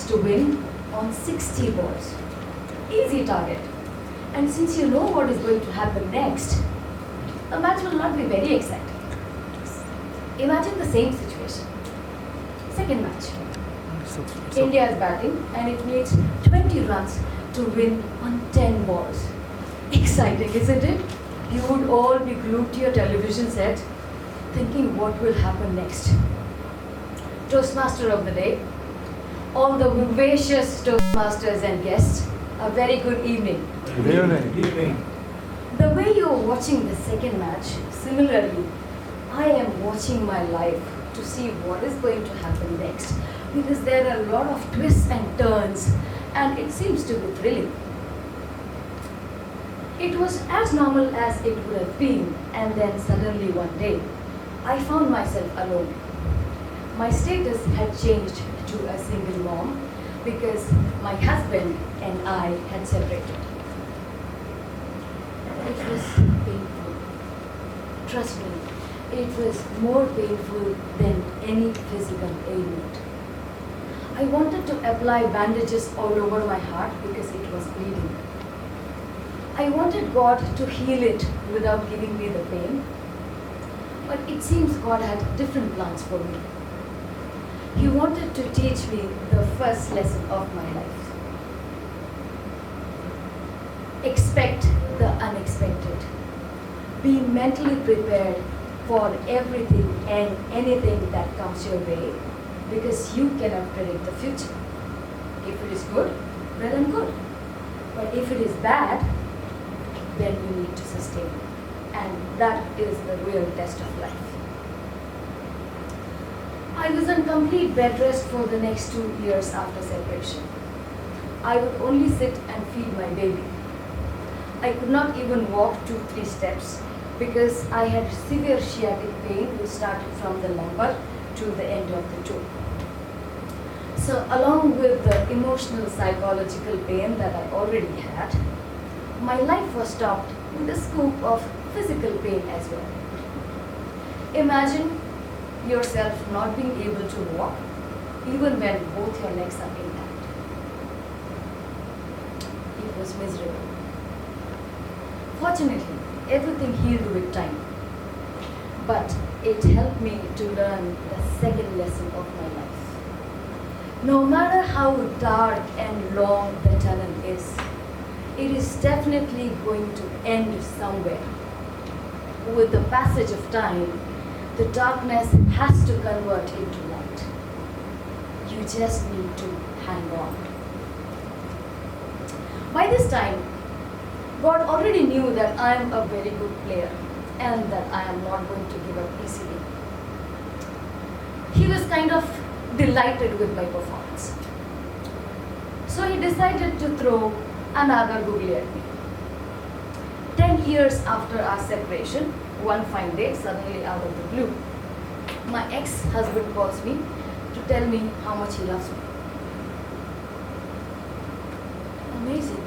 to win on 60 balls. Easy target. And since you know what is going to happen next, the match will not be very exciting. Imagine the same situation. Second match. India is batting and it needs 20 runs to win on 10 balls. Exciting, isn't it? You would all be glued to your television set thinking what will happen next. Toastmaster of the day, all the vivacious Toastmasters and guests, a very good evening. Good evening. The way you're watching the second match, similarly, I am watching my life to see what is going to happen next, because there are a lot of twists and turns and it seems to be thrilling. It was as normal as it would have been, and then suddenly one day, I found myself alone. My status had changed to a single mom because my husband and I had separated. It was painful. Trust me, it was more painful than any physical ailment. I wanted to apply bandages all over my heart because it was bleeding. I wanted God to heal it without giving me the pain. But it seems God had different plans for me. He wanted to teach me the first lesson of my life. Expect the unexpected. Be mentally prepared for everything and anything that comes your way, because you cannot predict the future. If it is good, well and good. But if it is bad, then you need to sustain it. And that is the real test of life. I was on complete bed rest for the next 2 years after separation. I would only sit and feed my baby. I could not even walk 2-3 steps because I had severe sciatic pain which started from the lumbar to the end of the toe. So along with the emotional psychological pain that I already had, my life was topped with the scoop of physical pain as well. Imagine yourself not being able to walk even when both your legs are intact. It was miserable. Fortunately, everything healed with time. But it helped me to learn the second lesson of my life. No matter how dark and long the tunnel is, it is definitely going to end somewhere. With the passage of time, the darkness has to convert into light. You just need to hang on. By this time, God already knew that I am a very good player and that I am not going to give up easily. He was kind of delighted with my performance. So he decided to throw another googly at me. 10 years after our separation, one fine day, suddenly out of the blue, my ex-husband calls me to tell me how much he loves me. Amazing.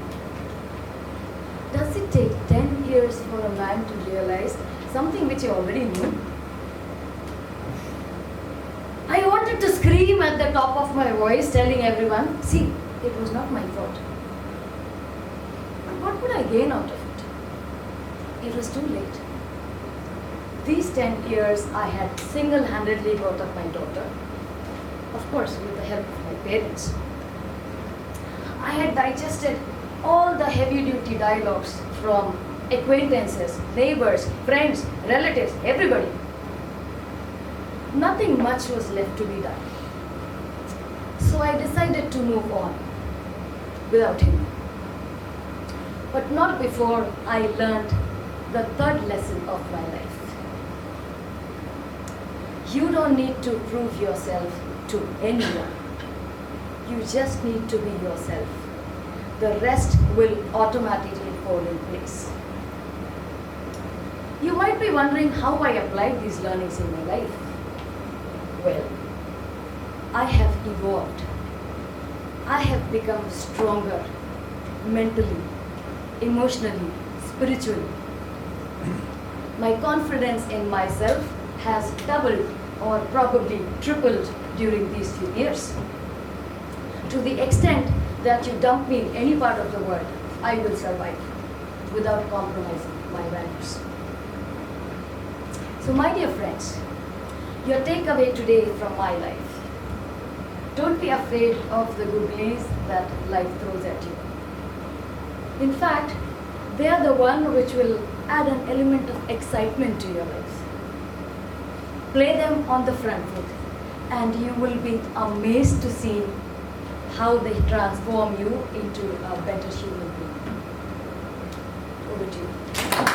Does it take 10 years for a man to realize something which he already knew? I wanted to scream at the top of my voice, telling everyone, see, it was not my fault. But what would I gain out of it? It was too late. These 10 years, I had single-handedly brought up my daughter, of course with the help of my parents. I had digested all the heavy-duty dialogues from acquaintances, neighbors, friends, relatives, everybody. Nothing much was left to be done. So I decided to move on without him. But not before I learned the third lesson of my life. You don't need to prove yourself to anyone. You just need to be yourself. The rest will automatically fall in place. You might be wondering how I applied these learnings in my life. Well, I have evolved. I have become stronger mentally, emotionally, spiritually. My confidence in myself has doubled or probably tripled during these few years. To the extent that you dump me in any part of the world, I will survive without compromising my values. So my dear friends, your takeaway today from my life. Don't be afraid of the goodies that life throws at you. In fact, they are the one which will add an element of excitement to your life. Play them on the front foot and you will be amazed to see how they transform you into a better human being. Over to you.